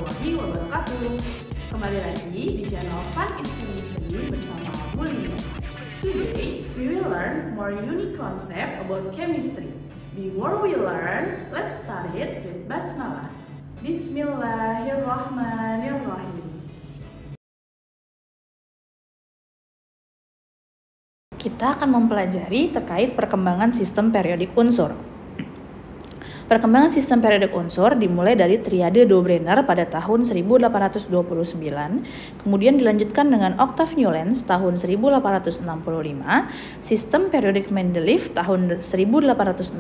warahmatullahi wabarakatuh. Kembali lagi di channel Fun is Chemistry bersama Bu Linda. Today, we will learn more unique concept about chemistry. Before we learn, let's start it with Basmalah. Bismillahirrahmanirrahim. Kita akan mempelajari terkait perkembangan sistem periodik unsur. Perkembangan sistem periodik unsur dimulai dari triade Dobrener pada tahun 1829, kemudian dilanjutkan dengan Octave Newlands tahun 1865, sistem periodik Mendeleev tahun 1869,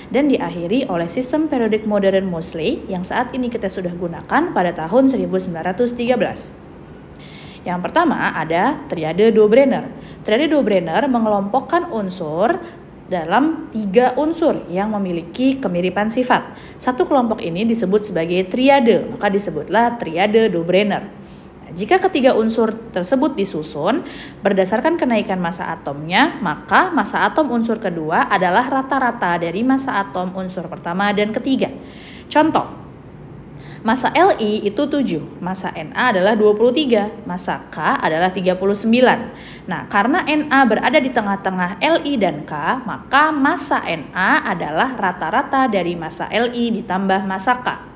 dan diakhiri oleh sistem periodik modern Moseley yang saat ini kita sudah gunakan pada tahun 1913. Yang pertama ada triade Dobrener. Triade Dobrener mengelompokkan unsur dalam 3 unsur yang memiliki kemiripan sifat. Satu kelompok ini disebut sebagai triade, maka disebutlah triade Dobrener. Nah, jika ketiga unsur tersebut disusun berdasarkan kenaikan massa atomnya, maka massa atom unsur kedua adalah rata-rata dari massa atom unsur pertama dan ketiga. Contoh, massa Li itu 7, massa Na adalah 23, massa K adalah 39. Nah, karena Na berada di tengah-tengah Li dan K, maka massa Na adalah rata-rata dari massa Li ditambah massa K.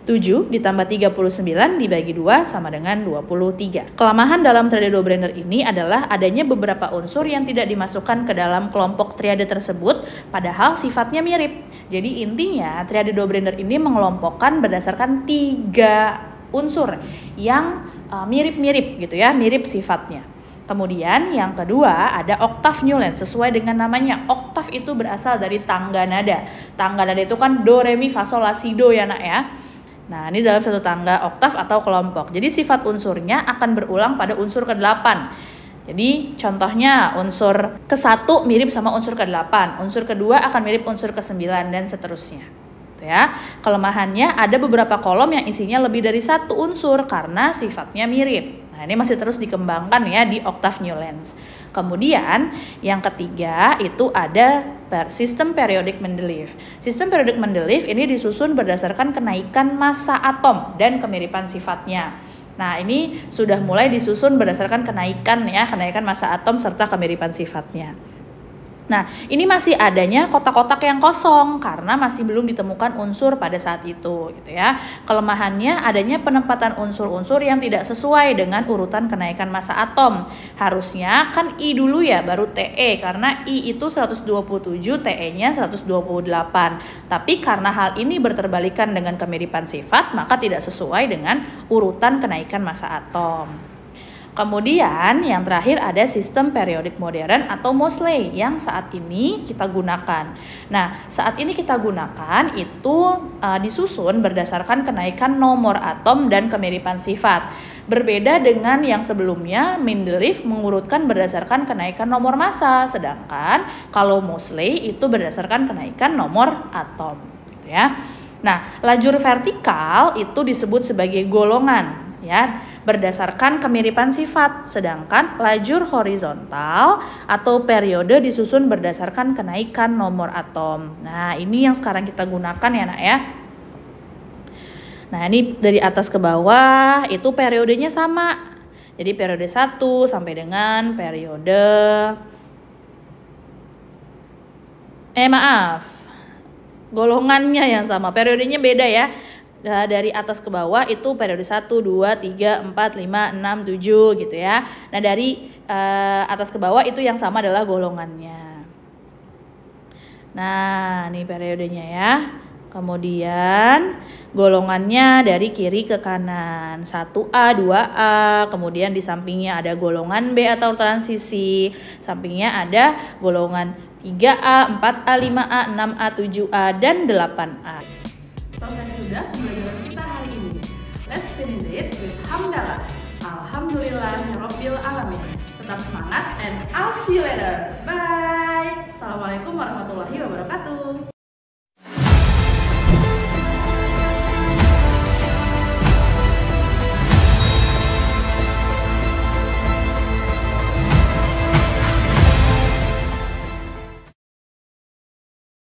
7 ditambah 39 dibagi 2 sama dengan 23. Kelemahan dalam triade Dobrener ini adalah adanya beberapa unsur yang tidak dimasukkan ke dalam kelompok triade tersebut, padahal sifatnya mirip. Jadi intinya triade Dobrener ini mengelompokkan berdasarkan 3 unsur yang mirip-mirip gitu ya, mirip sifatnya. Kemudian yang kedua ada Octave Newlands. Sesuai dengan namanya, oktav itu berasal dari tangga nada. Tangga nada itu kan do, re, mi, fa, sol, la, si, do ya nak ya. Nah, ini dalam satu tangga oktav atau kelompok. Jadi sifat unsurnya akan berulang pada unsur ke-8. Jadi contohnya unsur ke-1 mirip sama unsur ke-8, unsur kedua akan mirip unsur ke-9 dan seterusnya. Gitu ya. Kelemahannya ada beberapa kolom yang isinya lebih dari 1 unsur karena sifatnya mirip. Nah, ini masih terus dikembangkan ya di Octave Newlands. Kemudian yang ketiga itu ada sistem periodik Mendeleev. Sistem periodik Mendeleev ini disusun berdasarkan kenaikan massa atom dan kemiripan sifatnya. Nah, ini sudah mulai disusun berdasarkan kenaikan massa atom serta kemiripan sifatnya. Nah, ini masih adanya kotak-kotak yang kosong karena masih belum ditemukan unsur pada saat itu, gitu ya. Kelemahannya adanya penempatan unsur-unsur yang tidak sesuai dengan urutan kenaikan massa atom. Harusnya kan I dulu ya, baru Te, karena I itu 127, Te-nya 128. Tapi karena hal ini berterbalikan dengan kemiripan sifat, maka tidak sesuai dengan urutan kenaikan massa atom. Kemudian yang terakhir ada sistem periodik modern atau Moseley yang saat ini kita gunakan. Nah, saat ini kita gunakan itu disusun berdasarkan kenaikan nomor atom dan kemiripan sifat. Berbeda dengan yang sebelumnya, Mendeleev mengurutkan berdasarkan kenaikan nomor massa, sedangkan kalau Moseley itu berdasarkan kenaikan nomor atom, gitu ya. Nah, lajur vertikal itu disebut sebagai golongan ya, berdasarkan kemiripan sifat, sedangkan lajur horizontal atau periode disusun berdasarkan kenaikan nomor atom. Nah, ini yang sekarang kita gunakan ya nak ya. Nah, ini dari atas ke bawah itu periodenya sama. Jadi periode 1 sampai dengan periode golongannya yang sama, periodenya beda ya. Dari atas ke bawah itu periode 1, 2, 3, 4, 5, 6, 7 gitu ya. Nah, dari atas ke bawah itu yang sama adalah golongannya. Nah, ini periodenya ya. Kemudian golongannya dari kiri ke kanan, 1A, 2A, kemudian di sampingnya ada golongan B atau transisi, sampingnya ada golongan 3A, 4A, 5A, 6A, 7A, dan 8A. Selesai sudah pembelajaran kita hari ini. Let's finish it with hamdalah. Alhamdulillahirabbil alamin. Tetap semangat and I'll see you later. Bye. Assalamualaikum warahmatullahi wabarakatuh.